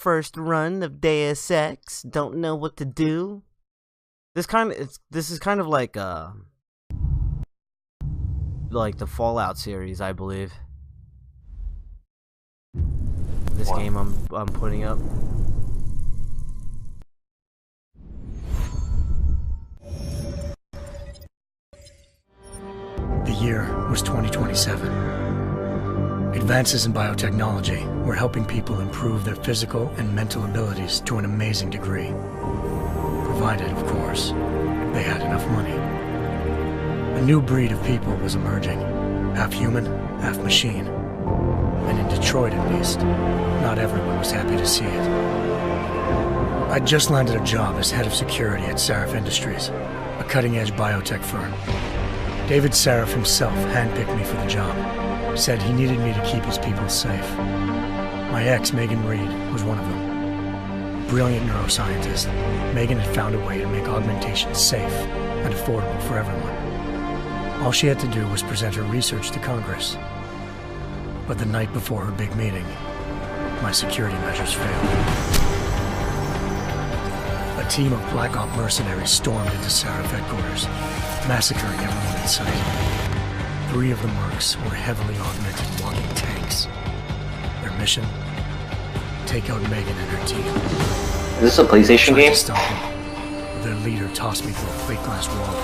First run of Deus Ex. Don't know what to do. This is kind of like the Fallout series, I believe. This game I'm putting up. The year was 2027. Advances in biotechnology were helping people improve their physical and mental abilities to an amazing degree. Provided, of course, they had enough money. A new breed of people was emerging, half human, half machine. And in Detroit, at least, not everyone was happy to see it. I'd just landed a job as head of security at Sarif Industries, a cutting-edge biotech firm. David Sarif himself handpicked me for the job, said he needed me to keep his people safe. My ex, Megan Reed, was one of them. Brilliant neuroscientist, Megan had found a way to make augmentation safe and affordable for everyone. All she had to do was present her research to Congress. But the night before her big meeting, my security measures failed. A team of Black Op mercenaries stormed into Sarif headquarters, massacring everyone in sight. 3 of the mercs were heavily augmented walking tanks. Their mission? Take out Megan and her team. Is this a PlayStation game? To stop them, their leader tossed me through a plate glass wall.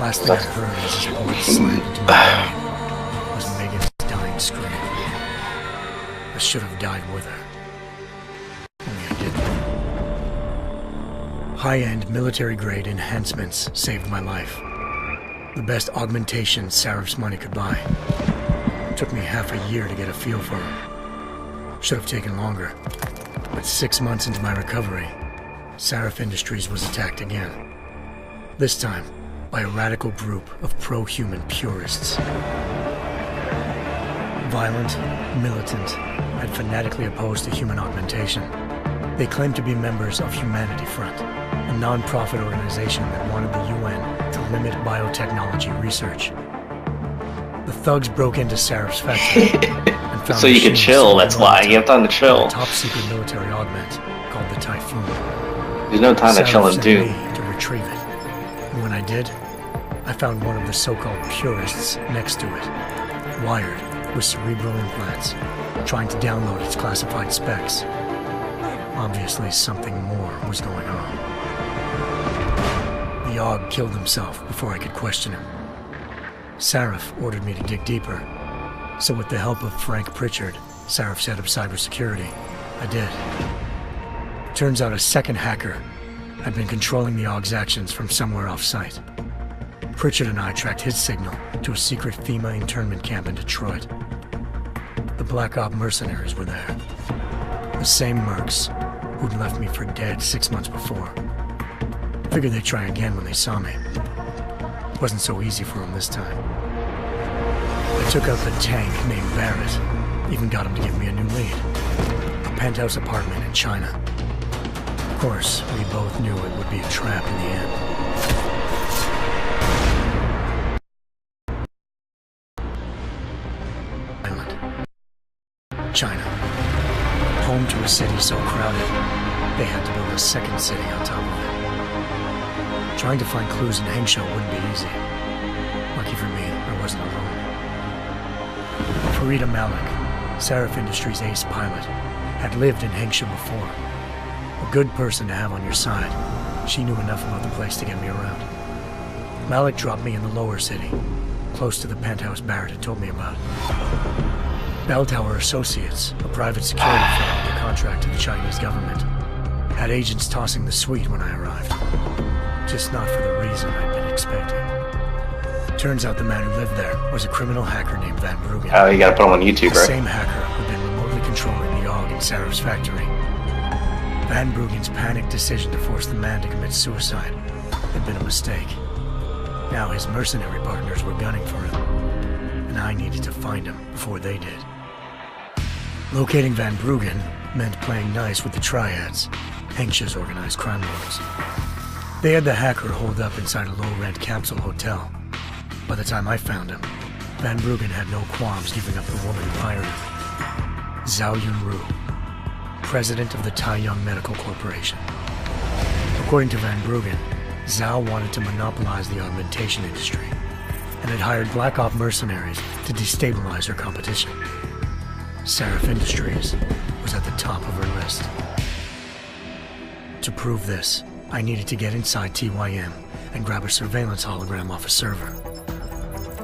Last thing I heard as his bullet slammed into my brain was Megan's dying scream. I should have died with her. Only I didn't. High-end military-grade enhancements saved my life. The best augmentation Sarif's money could buy. It took me half a year to get a feel for her. Should have taken longer. But 6 months into my recovery, Sarif Industries was attacked again. This time, by a radical group of pro-human purists. Violent, militant, and fanatically opposed to human augmentation. They claimed to be members of Humanity Front, a non-profit organization that wanted the UN to limit biotechnology research. The thugs broke into Sarif's factory and found so you could chill, that's why. You have time to chill. A top-secret military augment called the Typhoon. There's no time to chill and do. To retrieve it. And when I did, I found one of the so-called purists next to it, wired with cerebral implants, trying to download its classified specs. Obviously, something more was going on. The AUG killed himself before I could question him. Sarif ordered me to dig deeper, so with the help of Frank Pritchard, Sarif's head of cybersecurity, I did. Turns out a second hacker had been controlling the AUG's actions from somewhere off-site. Pritchard and I tracked his signal to a secret FEMA internment camp in Detroit. The Black Op mercenaries were there. The same mercs who'd left me for dead 6 months before. Figured they'd try again when they saw me. Wasn't so easy for them this time. I took out the tank named Barrett. Even got him to give me a new lead. A penthouse apartment in China. Of course, we both knew it would be a trap in the end. China. Home to a city so crowded, they had to build a second city on top of it. Trying to find clues in Hangzhou wouldn't be easy. Lucky for me, I wasn't alone. Farida Malik, Sarif Industries' ace pilot, had lived in Hangzhou before. A good person to have on your side. She knew enough about the place to get me around. Malik dropped me in the lower city, close to the penthouse Barrett had told me about. Bell Tower Associates, a private security firm under contract to the Chinese government, had agents tossing the suite when I arrived. Just not for the reason I'd been expecting. Turns out the man who lived there was a criminal hacker named Van Bruggen. Oh, you gotta put him on YouTube, The bro. same hacker who'd been remotely controlling the AUG in Sarif's factory. Van Bruggen's panicked decision to force the man to commit suicide had been a mistake. Now his mercenary partners were gunning for him, and I needed to find him before they did. Locating Van Bruggen meant playing nice with the Triads, Hengsh's organized crime lords. They had the hacker holed up inside a low-rent capsule hotel. By the time I found him, Van Bruggen had no qualms giving up the woman who hired him, Zhao Yunru. president of the Taiyang Medical Corporation. According to Van Bruggen, Zhao wanted to monopolize the augmentation industry and had hired Black Op mercenaries to destabilize her competition. Seraph Industries was at the top of her list. To prove this, I needed to get inside TYM and grab a surveillance hologram off a server.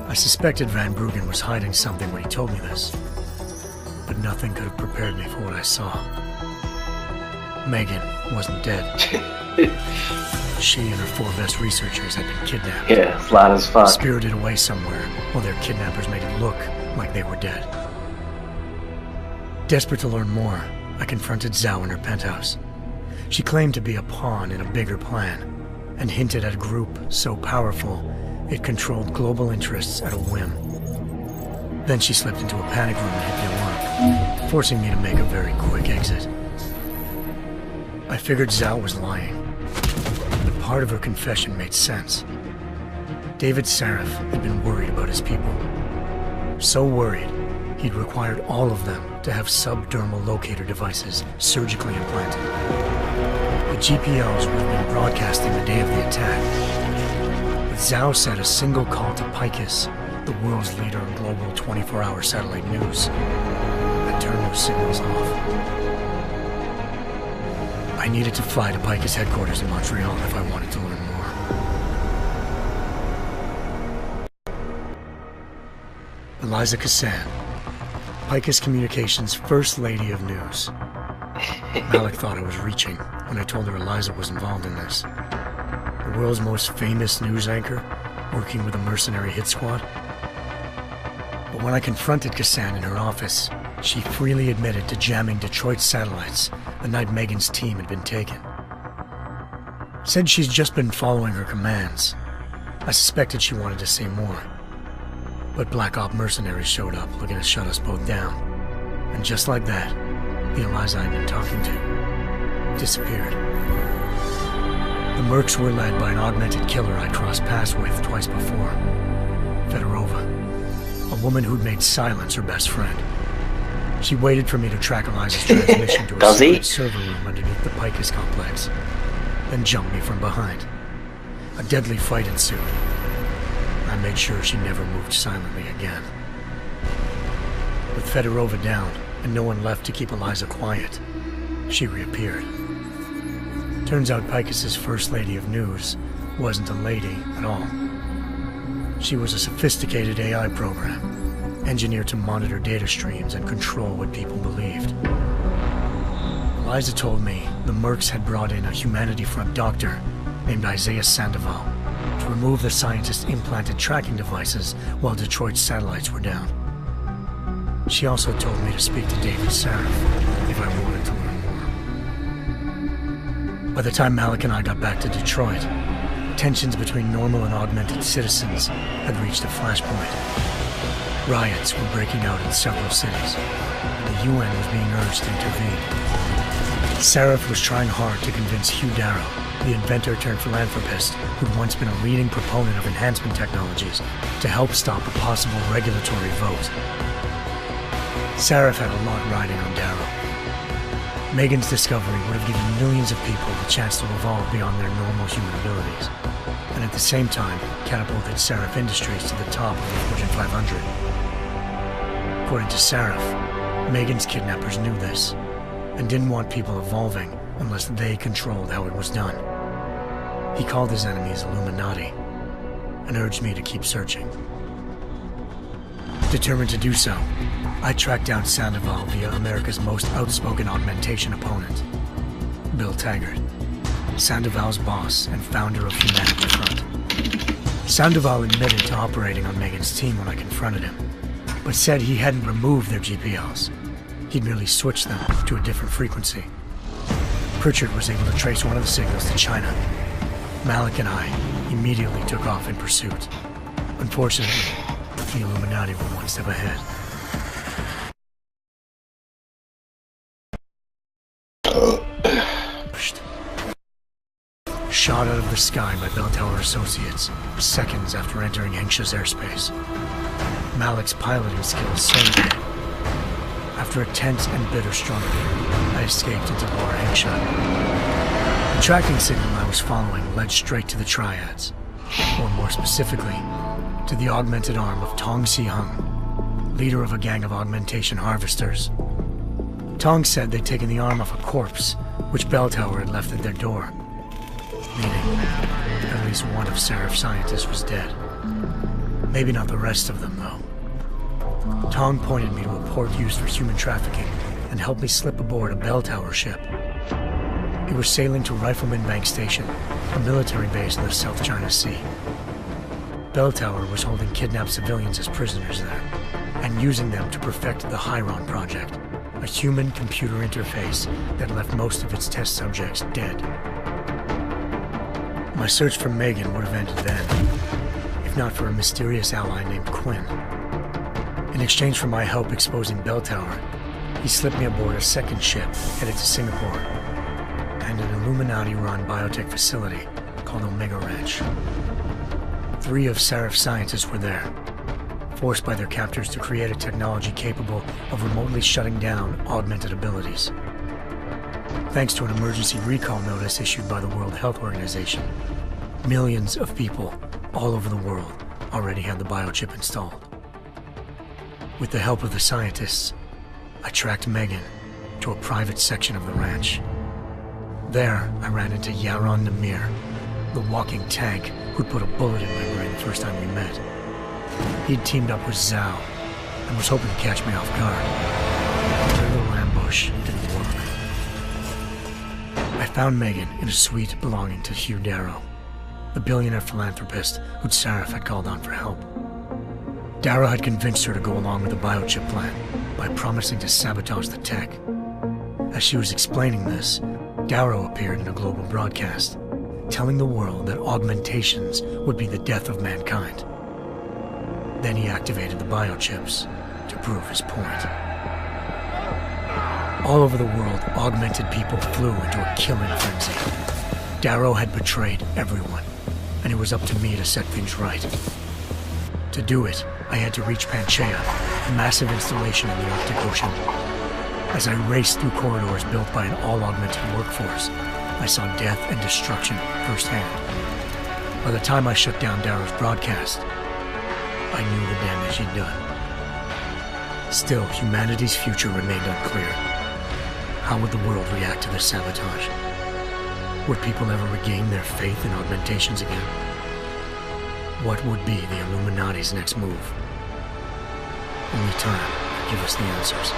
I suspected Van Bruggen was hiding something when he told me this, but nothing could have prepared me for what I saw. Megan wasn't dead. She and her 4 best researchers had been kidnapped. Yeah, flat as fuck. Spirited away somewhere while their kidnappers made it look like they were dead. Desperate to learn more, I confronted Zhao in her penthouse. She claimed to be a pawn in a bigger plan, and hinted at a group so powerful it controlled global interests at a whim. Then she slipped into a panic room and hit the alarm, forcing me to make a very quick exit. I figured Zhao was lying, but part of her confession made sense. David Seraph had been worried about his people. So worried, he'd required all of them to have subdermal locator devices surgically implanted. The GPOs would have been broadcasting the day of the attack, but Zhao said a single call to Picus, the world's leader in global 24-hour satellite news, had turned those signals off. I needed to fly to Picus headquarters in Montreal if I wanted to learn more. Eliza Cassan, Picus Communications' First Lady of News. Malik thought I was reaching when I told her Eliza was involved in this. The world's most famous news anchor, working with a mercenary hit squad. But when I confronted Cassan in her office, she freely admitted to jamming Detroit's satellites the night Megan's team had been taken. Said she's just been following her commands. I suspected she wanted to say more. But Black Op mercenaries showed up looking to shut us both down. And just like that, the Eliza I'd been talking to disappeared. The Mercs were led by an augmented killer I'd crossed paths with twice before. Fedorova, a woman who'd made silence her best friend. She waited for me to track Eliza's transmission to a secret server room underneath the Picus complex, then jumped me from behind. A deadly fight ensued. I made sure she never moved silently again. With Fedorova down, and no one left to keep Eliza quiet, she reappeared. Turns out Picus's First Lady of News wasn't a lady at all. She was a sophisticated AI program, engineered to monitor data streams and control what people believed. Eliza told me the Mercs had brought in a Humanity Front doctor named Isaiah Sandoval to remove the scientist's implanted tracking devices while Detroit's satellites were down. She also told me to speak to David Seraph if I wanted to learn more. By the time Malik and I got back to Detroit, tensions between normal and augmented citizens had reached a flashpoint. Riots were breaking out in several cities, and the UN was being urged to intervene. Seraph was trying hard to convince Hugh Darrow, the inventor turned philanthropist who'd once been a leading proponent of enhancement technologies, to help stop a possible regulatory vote. Seraph had a lot riding on Darrow. Megan's discovery would have given millions of people the chance to evolve beyond their normal human abilities, and at the same time catapulted Seraph Industries to the top of the Fortune 500. According to Seraph, Megan's kidnappers knew this, and didn't want people evolving unless they controlled how it was done. He called his enemies Illuminati, and urged me to keep searching. Determined to do so, I tracked down Sandoval via America's most outspoken augmentation opponent, Bill Taggart, Sandoval's boss and founder of Humanity Front. Sandoval admitted to operating on Megan's team when I confronted him, but said he hadn't removed their GPLs. He'd merely switched them to a different frequency. Pritchard was able to trace one of the signals to China. Malik and I immediately took off in pursuit. Unfortunately, the Illuminati were one step ahead. Shot out of the sky by Bell Tower Associates, seconds after entering Hengsha's airspace. Malik's piloting skills saved me. After a tense and bitter struggle, I escaped into Lower Hampshire. The tracking signal I was following led straight to the Triads, or more specifically, to the augmented arm of Tong Si-hung, leader of a gang of augmentation harvesters. Tong said they'd taken the arm off a corpse, which Bell Tower had left at their door, meaning at least one of Seraph's scientists was dead. Maybe not the rest of them, though. Tong pointed me to a port used for human trafficking and helped me slip aboard a Bell Tower ship. It was sailing to Rifleman Bank Station, a military base in the South China Sea. Bell Tower was holding kidnapped civilians as prisoners there, and using them to perfect the Hyron Project, a human-computer interface that left most of its test subjects dead. My search for Megan would have ended then, if not for a mysterious ally named Quinn. In exchange for my help exposing Bell Tower, he slipped me aboard a second ship headed to Singapore and an Illuminati-run biotech facility called Omega Ranch. 3 of Seraph's scientists were there, forced by their captors to create a technology capable of remotely shutting down augmented abilities. Thanks to an emergency recall notice issued by the World Health Organization, millions of people all over the world already had the biochip installed. With the help of the scientists, I tracked Megan to a private section of the ranch. There, I ran into Yaron Namir, the walking tank who'd put a bullet in my brain the first time we met. He'd teamed up with Zhao and was hoping to catch me off guard. Their little ambush didn't work. I found Megan in a suite belonging to Hugh Darrow, the billionaire philanthropist who'd Seraph had called on for help. Darrow had convinced her to go along with the biochip plan by promising to sabotage the tech. As she was explaining this, Darrow appeared in a global broadcast, telling the world that augmentations would be the death of mankind. Then he activated the biochips to prove his point. All over the world, augmented people flew into a killing frenzy. Darrow had betrayed everyone, and it was up to me to set things right. To do it, I had to reach Panchaea, a massive installation in the Arctic Ocean. As I raced through corridors built by an all-augmented workforce, I saw death and destruction firsthand. By the time I shut down Darrow's broadcast, I knew the damage he'd done. Still, humanity's future remained unclear. How would the world react to this sabotage? Would people ever regain their faith in augmentations again? What would be the Illuminati's next move? Only time could give us the answers.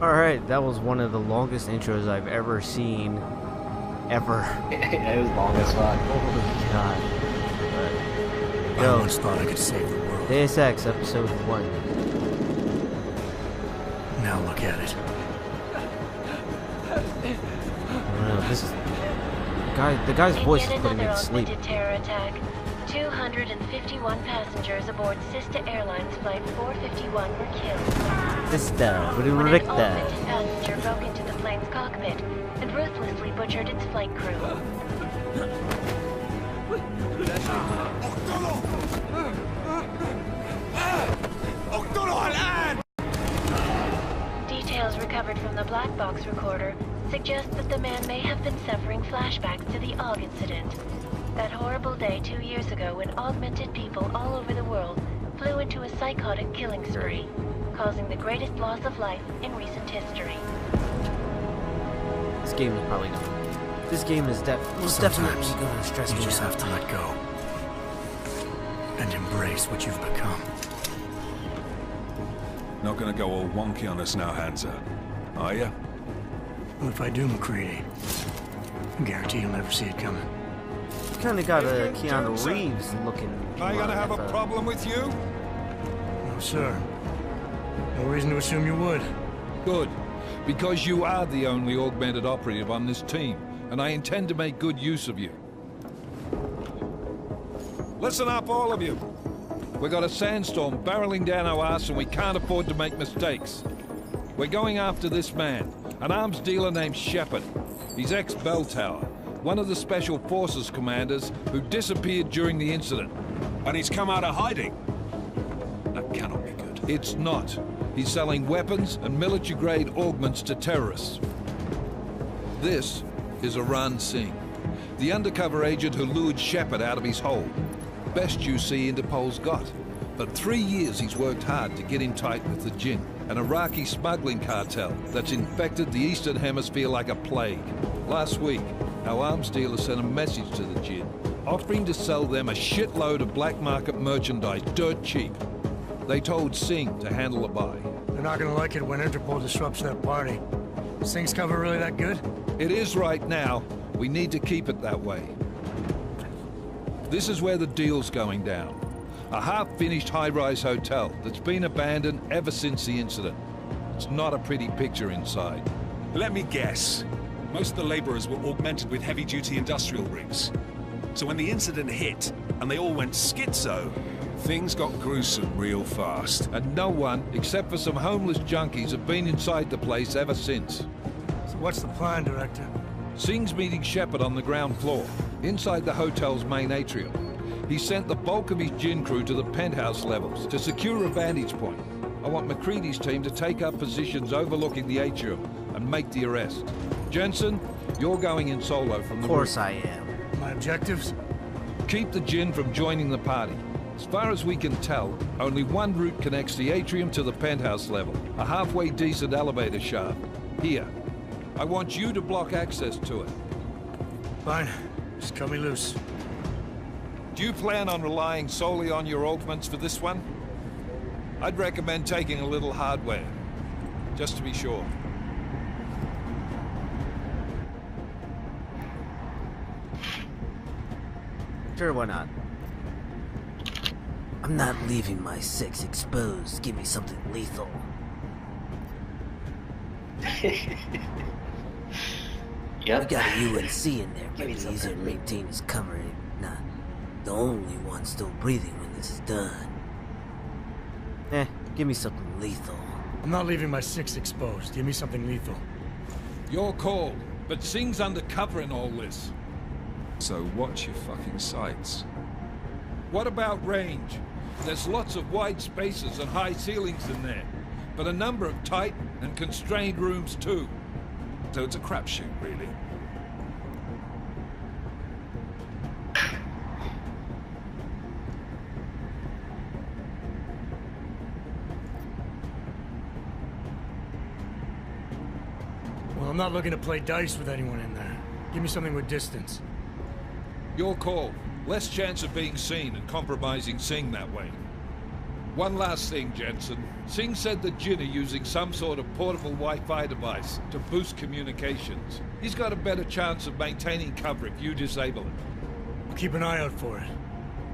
Alright, that was one of the longest intros I've ever seen. Ever. It was long as fuck. Holy God. I once thought I could save the world. Deus Ex, episode 1. Now look at it. I don't know, this is... The guy's voice is putting me to sleep. Terror attack. 251 passengers aboard Sister Airlines Flight 451 were killed. Sister, When an Ricta. augmented passenger broke into the plane's cockpit and ruthlessly butchered its flight crew. Details recovered from the black box recorder suggest that the man may have been suffering flashbacks to the AUG incident. That horrible day 2 years ago when augmented people all over the world flew into a psychotic killing spree, causing the greatest loss of life in recent history. This game is probably gonna... This game is definitely gonna stress me out. You just have to let go. And embrace what you've become. Not gonna go all wonky on us now, Hansa, are ya? Well, if I do, McCready, I guarantee you'll never see it coming. Kinda got a Keanu Reeves looking... Am I gonna have a problem with you? No, sir. No reason to assume you would. Good, because you are the only augmented operative on this team, and I intend to make good use of you. Listen up, all of you. We've got a sandstorm barreling down our arse and we can't afford to make mistakes. We're going after this man, an arms dealer named Shepard. He's ex-Bell Tower, one of the Special Forces commanders who disappeared during the incident. And he's come out of hiding. That cannot be good. It's not. He's selling weapons and military-grade augments to terrorists. This is Aran Singh, the undercover agent who lured Shepard out of his hole. Best you see Interpol's got. For 3 years he's worked hard to get in tight with the Jinn, an Iraqi smuggling cartel that's infected the Eastern Hemisphere like a plague. Last week, our arms dealer sent a message to the Jinn, offering to sell them a shitload of black market merchandise dirt cheap. They told Singh to handle the buy. They're not gonna like it when Interpol disrupts their party. Singh's cover really that good? It is right now. We need to keep it that way. This is where the deal's going down. A half-finished high-rise hotel that's been abandoned ever since the incident. It's not a pretty picture inside. Let me guess. Most of the laborers were augmented with heavy-duty industrial rigs. So when the incident hit, and they all went schizo, things got gruesome real fast. And no one, except for some homeless junkies, have been inside the place ever since. So what's the plan, Director? Singh's meeting Shepard on the ground floor, inside the hotel's main atrium. He sent the bulk of his Jinn crew to the penthouse levels to secure a vantage point. I want McCready's team to take up positions overlooking the atrium and make the arrest. Jensen, you're going in solo from the Of course roof. I am. My objectives? Keep the Jinn from joining the party. As far as we can tell, only one route connects the atrium to the penthouse level, a halfway decent elevator shaft. Here. I want you to block access to it. Fine. Just cut me loose. Do you plan on relying solely on your augments for this one? I'd recommend taking a little hardware, just to be sure. Sure, why not? I'm not leaving my 6 exposed. Give me something lethal. Yep. We got a UNC in there, but me it's some easier to credit. maintain his cover. Not the only one still breathing when this is done. Give me something lethal. I'm not leaving my 6 exposed. Give me something lethal. Your call, but Singh's undercover in all this. So watch your fucking sights. What about range? There's lots of wide spaces and high ceilings in there, but a number of tight and constrained rooms too. So it's a crapshoot, really. Well, I'm not looking to play dice with anyone in there. Give me something with distance. Your call. Less chance of being seen and compromising Singh that way. One last thing, Jensen. Singh said the Jinn are using some sort of portable Wi-Fi device to boost communications. He's got a better chance of maintaining cover if you disable it. I'll keep an eye out for it.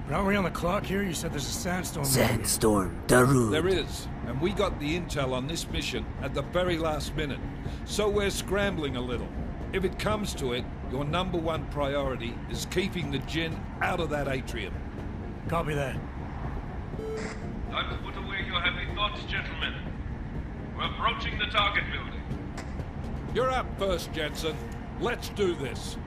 But aren't we on the clock here? You said there's a sandstorm. Sandstorm, Darude. There is, and we got the intel on this mission at the very last minute. So we're scrambling a little. If it comes to it, your #1 priority is keeping the Jinn out of that atrium. Copy that. Time to put away your heavy thoughts, gentlemen. We're approaching the target building. You're up first, Jensen. Let's do this.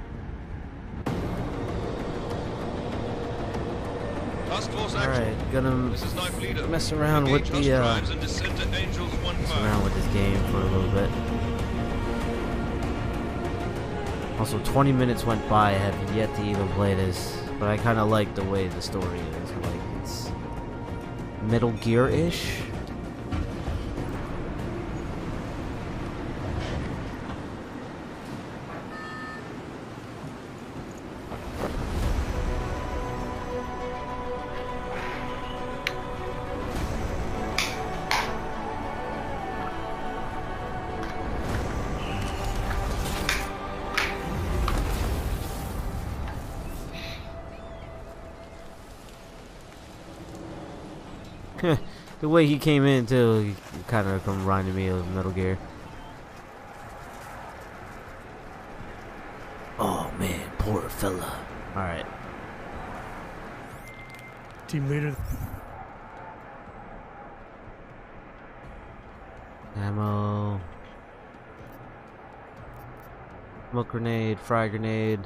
Task Force action. Alright, gonna This is Knife Leader. mess around with Engage the hostile drives and descend to Angels 1-5. mess around with this game for a little bit. Also, 20 minutes went by. I have yet to even play this, but I kind of like the way the story is. Like, it's Metal Gear-ish. The way he came in too, he kind of reminded me of Metal Gear. Oh man, poor fella. All right. Team leader. Ammo. Smoke grenade, frag grenade.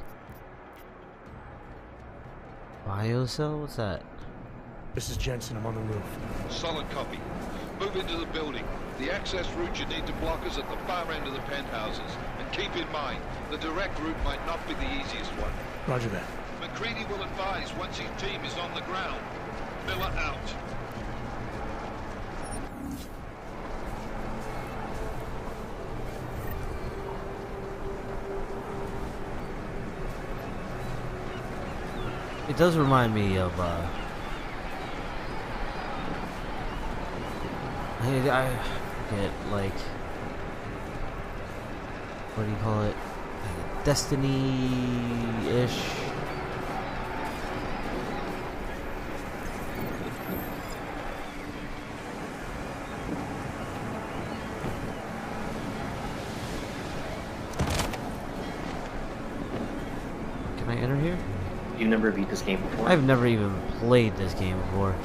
Biocell? What's that? This is Jensen. I'm on the roof. Solid copy. Move into the building. The access route you need to block is at the far end of the penthouses. And keep in mind, the direct route might not be the easiest one. Roger that. McCready will advise once his team is on the ground. Miller out. It does remind me of, I forget, like, what do you call it? Like Destiny-ish. Can I enter here? You never beat this game before? I've never even played this game before.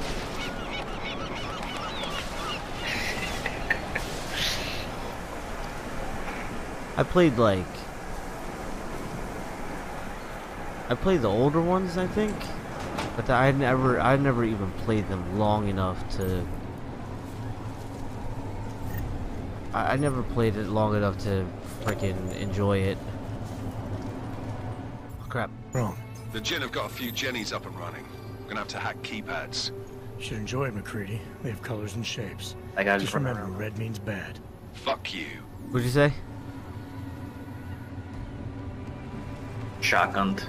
I played the older ones, I think, but I never even played them long enough to. I never played it long enough to freaking enjoy it. Oh, crap. Wrong. The Gen have got a few Jennies up and running. Gonna have to hack keypads. You should enjoy it, McCready. They have colors and shapes. I gotta Just remember, red means bad. Fuck you. What'd you say? Shotgunned.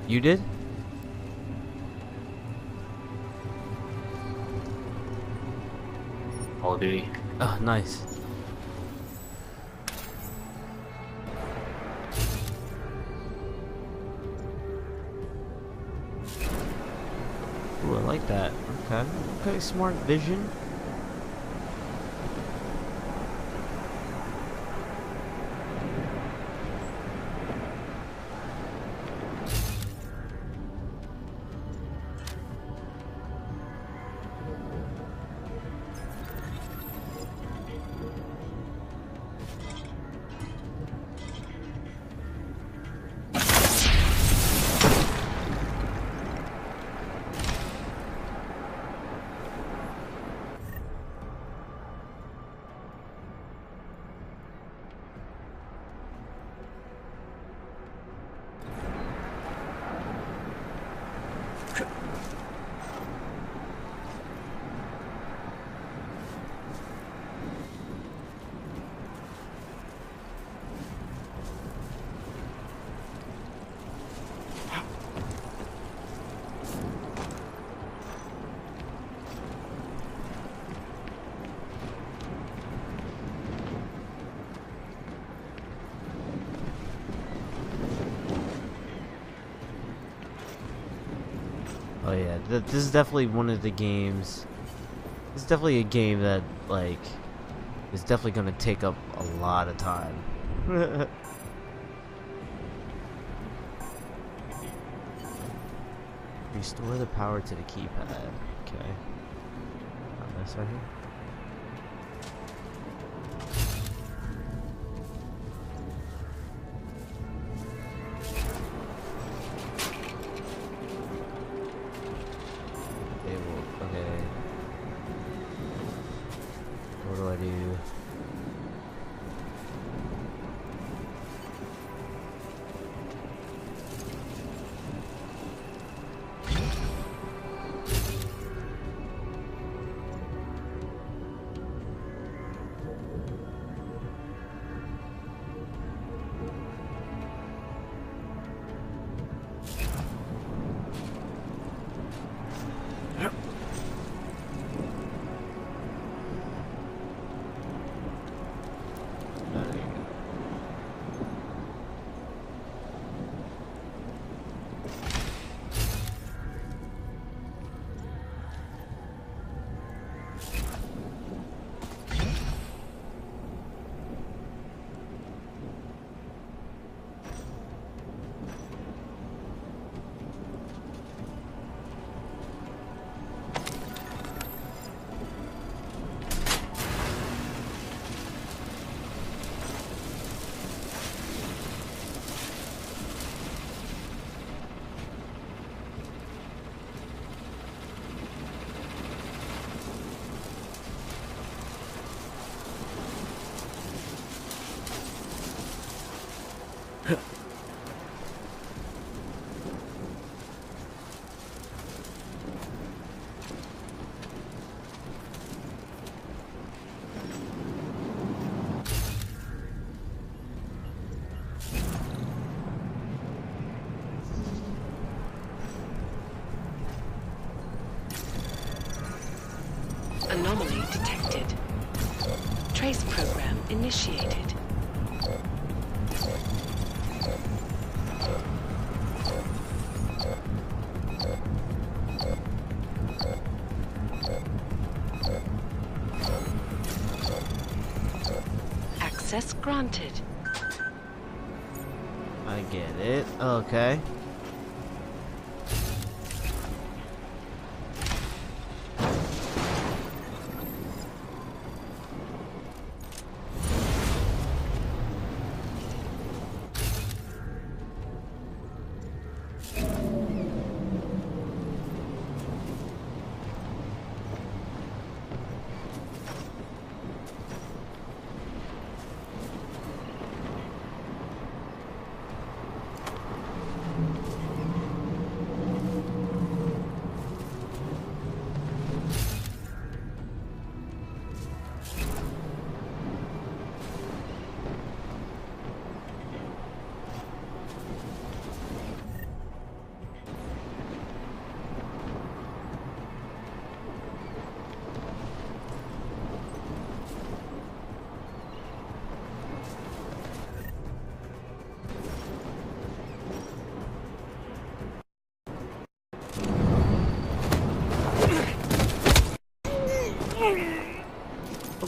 You did? Call of Duty. Oh, nice. Ooh, I like that. Okay. Okay, smart vision. Oh yeah, this is definitely one of the games. It's definitely a game that, like, is definitely gonna take up a lot of time. Restore the power to the keypad. Okay. This right here. Okay. What do I do? Anomaly detected. Trace program initiated. Access granted. I get it. Okay.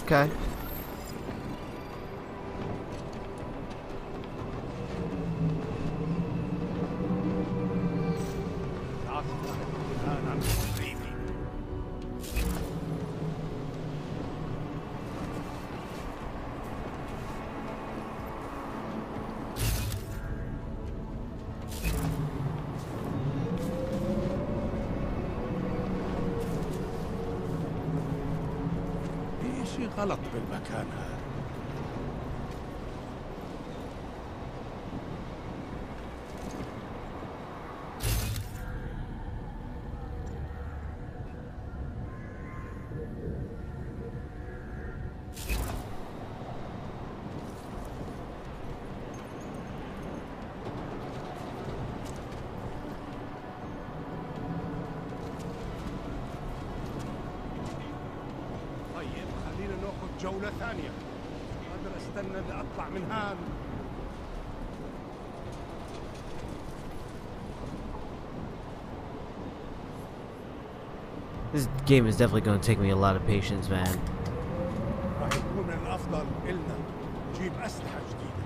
Okay. في شيء غلط بالمكان هذا. طيب خلينا ناخذ جولة ثانية. أقدر استنى لأطلع من هان. This game is definitely going to take me a lot of patience, man. راح يكون من الأفضل إلنا نجيب أسلحة جديدة.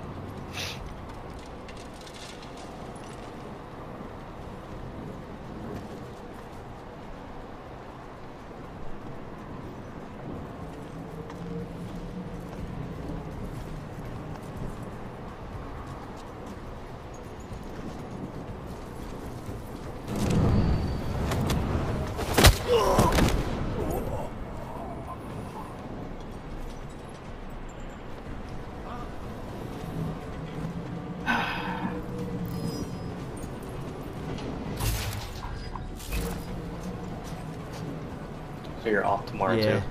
So you're off tomorrow Yeah. too.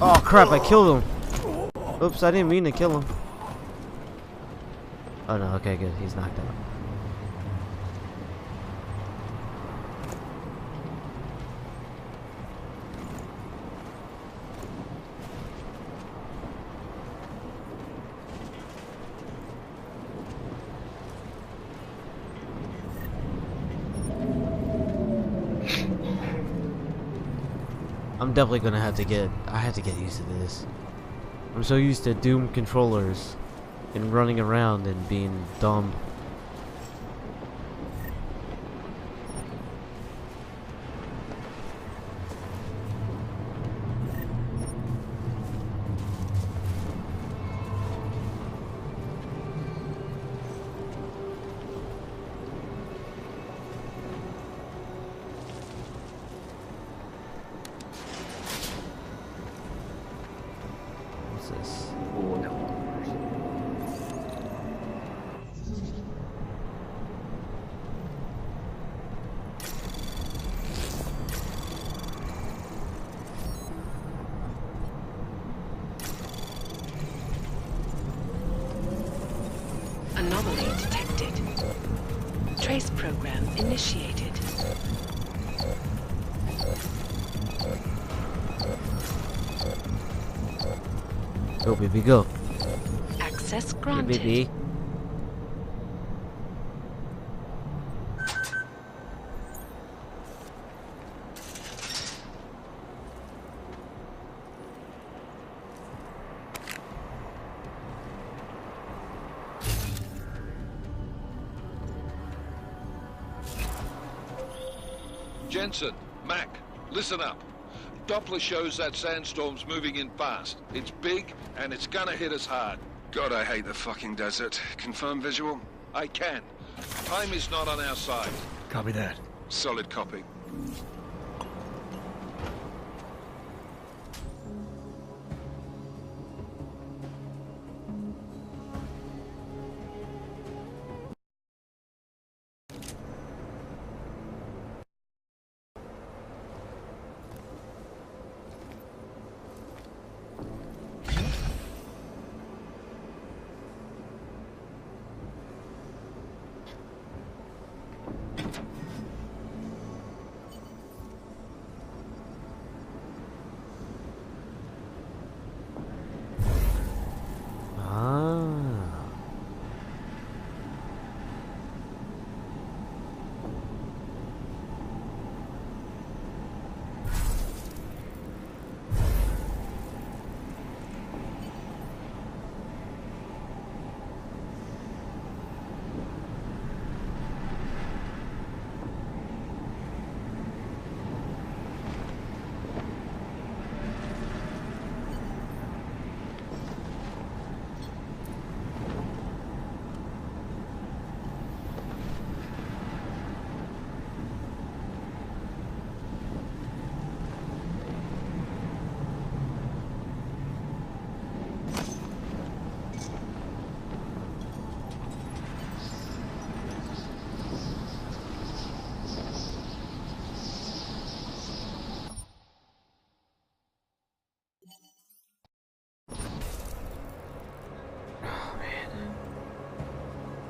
Oh crap, I killed him. Oops, I didn't mean to kill him. Oh no, okay, good. He's knocked out. I'm definitely gonna have to I have to get used to this. I'm so used to Doom controllers and running around and being dumb. What's this? Ooh, no. Trace program initiated. Go, baby, go. Access Yeah, granted. baby. Jensen, Mac, listen up. Doppler shows that sandstorm's moving in fast. It's big, and it's gonna hit us hard. God, I hate the fucking desert. Confirm visual? I can. Time is not on our side. Copy that. Solid copy.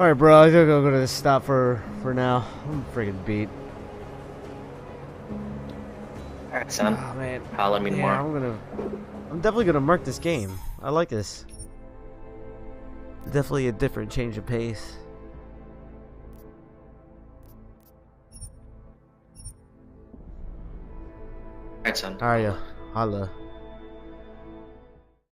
Alright, bro, I gotta go to the stop for now. I'm freaking beat. Alright, son. Oh, man. Holler at me Yeah, tomorrow. I'm definitely gonna mark this game. I like this. Definitely a different change of pace. Alright, son. Alright, yeah. Holla.